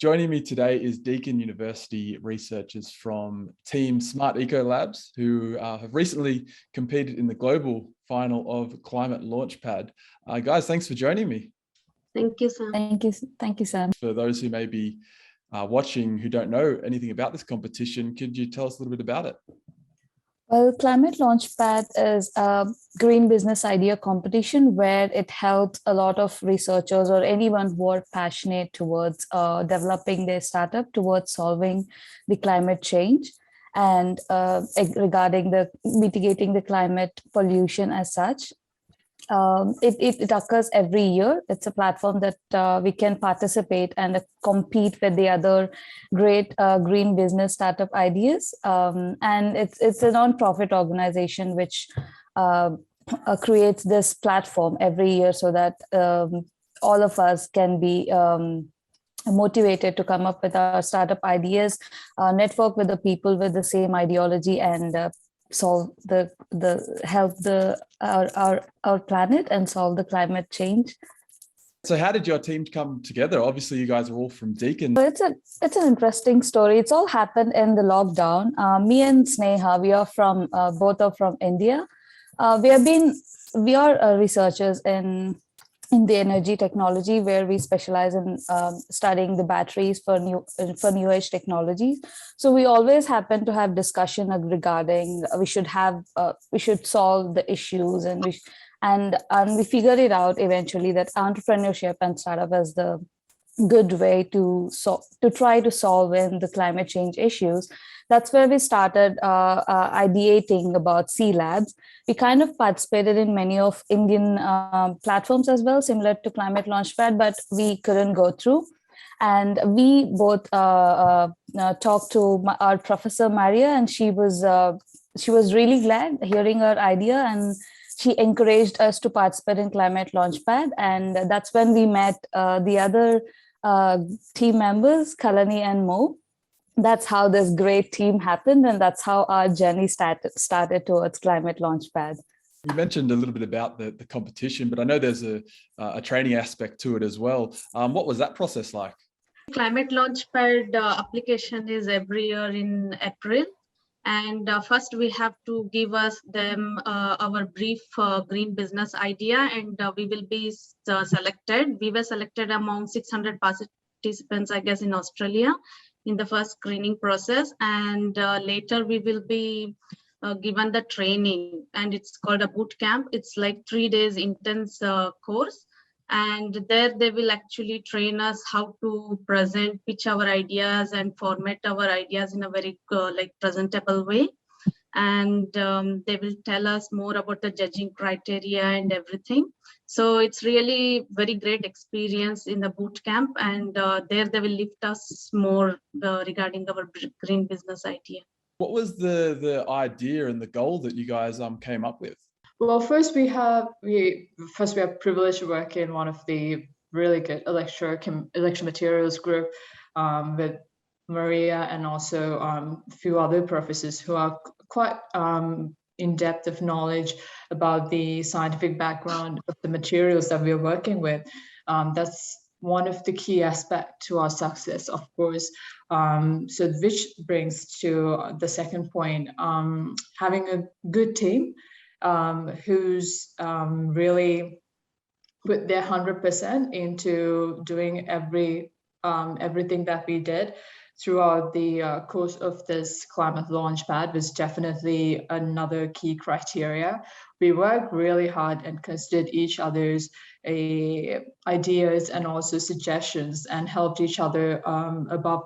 Joining me today is Deakin University researchers from Team Smart Eco Labs, who have recently competed in the global final of ClimateLaunchpad. Guys, thanks for joining me. Thank you, Sam. Thank you, Sam. For those who may be watching who don't know anything about this competition, could you tell us a little bit about it? Well, ClimateLaunchpad is a green business idea competition where it helps a lot of researchers or anyone who are passionate towards developing their startup towards solving the climate change and regarding the mitigating the climate pollution as such. It occurs every year. It's a platform that we can participate and compete with the other great green business startup ideas. And it's a non-profit organization which creates this platform every year so that all of us can be motivated to come up with our startup ideas, network with the people with the same ideology, and solve help our planet and solve the climate change. So how did your team come together? Obviously you guys are all from Deakin. So it's an interesting story. It's all happened in the lockdown. Me and Sneha, we are from both are from India. We are researchers in the energy technology, where we specialize in studying the batteries for new age technologies. So we always happen to have discussion regarding we should solve the issues, and we figured it out eventually that entrepreneurship and startup is the good way to try to solve in the climate change issues. That's where we started ideating about C Labs. We kind of participated in many of Indian platforms as well, similar to ClimateLaunchpad, but we couldn't go through. And we both talked to our professor Maria, and she was really glad hearing our idea, and she encouraged us to participate in ClimateLaunchpad. And that's when we met the other team members, Kalani and Mo. That's how this great team happened, and that's how our journey started towards ClimateLaunchpad. You mentioned a little bit about the competition, but I know there's a training aspect to it as well. What was that process like? ClimateLaunchpad application is every year in April. And first we have to give them our brief green business idea, and we will be selected. We were selected among 600 participants, I guess, in Australia in the first screening process. And later we will be given the training, and it's called a boot camp. It's like 3 days intense course. And there they will actually train us how to pitch our ideas and format our ideas in a very presentable way. And they will tell us more about the judging criteria and everything. So it's really very great experience in the boot camp, and there they will lift us more regarding our green business idea. What was the idea and the goal that you guys came up with? Well, first we have privilege to work in one of the really good electro materials group with Maria, and also a few other professors who are quite in depth of knowledge about the scientific background of the materials that we are working with. That's one of the key aspects to our success, of course. So which brings to the second point, having a good team who's really put their 100% into doing everything that we did throughout the course of this ClimateLaunchpad was definitely another key criteria. We worked really hard and considered each other's ideas and also suggestions, and helped each other above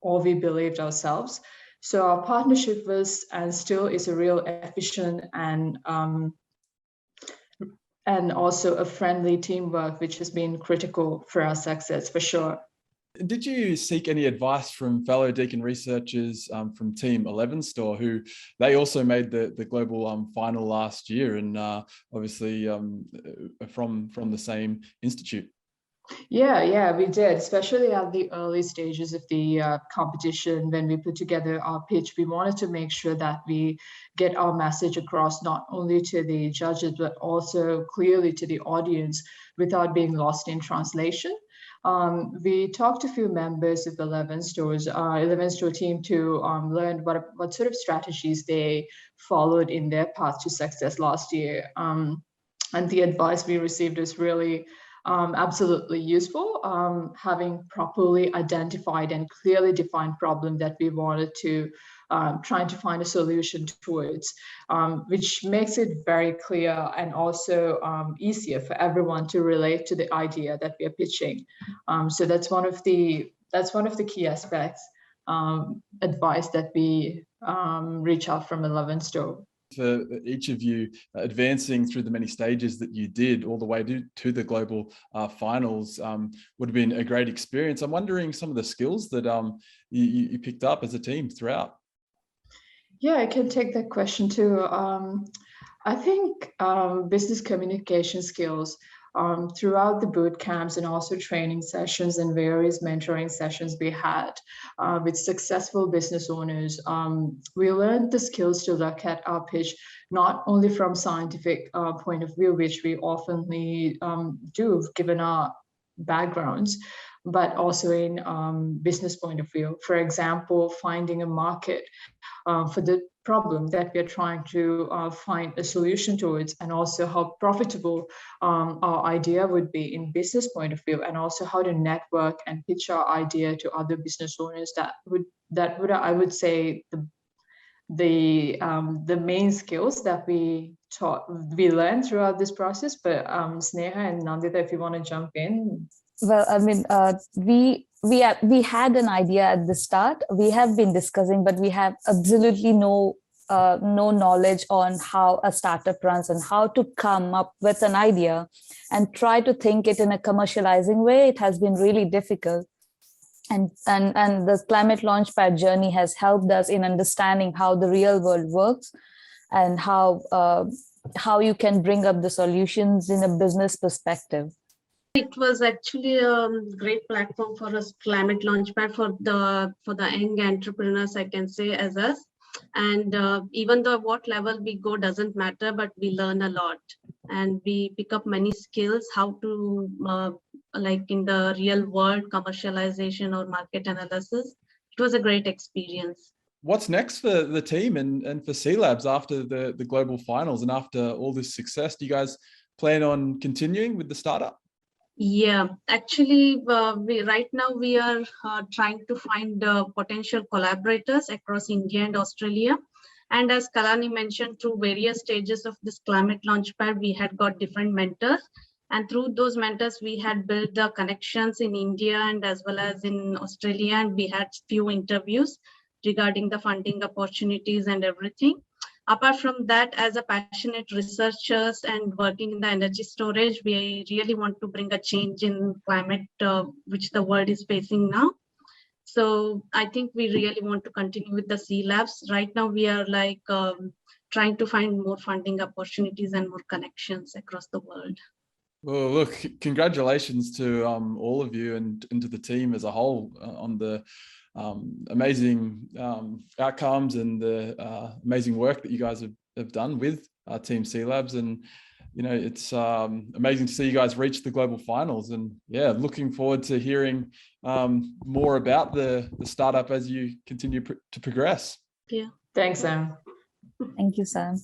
all we believed ourselves. So our partnership was and still is a real efficient and also a friendly teamwork, which has been critical for our success for sure. Did you seek any advice from fellow Deakin researchers from Team 11 Store, who they also made the global final last year, and obviously from the same institute? Yeah, we did, especially at the early stages of the competition. When we put together our pitch, we wanted to make sure that we get our message across not only to the judges, but also clearly to the audience without being lost in translation. we talked to a few members of 11 stores, 11 store team to learn what sort of strategies they followed in their path to success last year. And the advice we received is really absolutely useful, having properly identified and clearly defined problem that we wanted to trying to find a solution towards, which makes it very clear and also easier for everyone to relate to the idea that we are pitching. So that's one of the key aspects, advice that we reach out from 11 store. For each of you advancing through the many stages that you did all the way to the global finals would have been a great experience. I'm wondering some of the skills that you picked up as a team throughout. Yeah, I can take that question too. I think business communication skills throughout the boot camps and also training sessions and various mentoring sessions we had with successful business owners. We learned the skills to look at our pitch, not only from scientific point of view, which we often do given our backgrounds, but also in business point of view. For example, finding a market for the problem that we are trying to find a solution towards, and also how profitable our idea would be in business point of view, and also how to network and pitch our idea to other business owners. That would I would say the main skills that we learned throughout this process. But Sneha and Nanditha, if you want to jump in. Well, I mean, we had an idea at the start. We have been discussing, but we have absolutely no knowledge on how a startup runs and how to come up with an idea and try to think it in a commercializing way. It has been really difficult. And the Climate Launchpad journey has helped us in understanding how the real world works and how you can bring up the solutions in a business perspective. It was actually a great platform for us, Climate Launchpad, for the young entrepreneurs, I can say, as us. And even though what level we go doesn't matter, but we learn a lot and we pick up many skills, how to like in the real world commercialization or market analysis. It was a great experience. What's next for the team and for C Labs after the global finals and after all this success? Do you guys plan on continuing with the startup? Yeah, actually, right now we are trying to find potential collaborators across India and Australia. And as Kalani mentioned, through various stages of this Climate Launchpad, we had got different mentors. And through those mentors, we had built the connections in India and as well as in Australia. And we had few interviews regarding the funding opportunities and everything. Apart from that, as a passionate researchers and working in the energy storage, we really want to bring a change in climate, which the world is facing now. So I think we really want to continue with the C Labs. Right now, we are like trying to find more funding opportunities and more connections across the world. Well, look, congratulations to all of you and to the team as a whole on the amazing outcomes and the amazing work that you guys have done with Team C Labs. And, you know, it's amazing to see you guys reach the global finals. And yeah, looking forward to hearing more about the startup as you continue to progress. Yeah. Thanks, Sam. Thank you, Sam.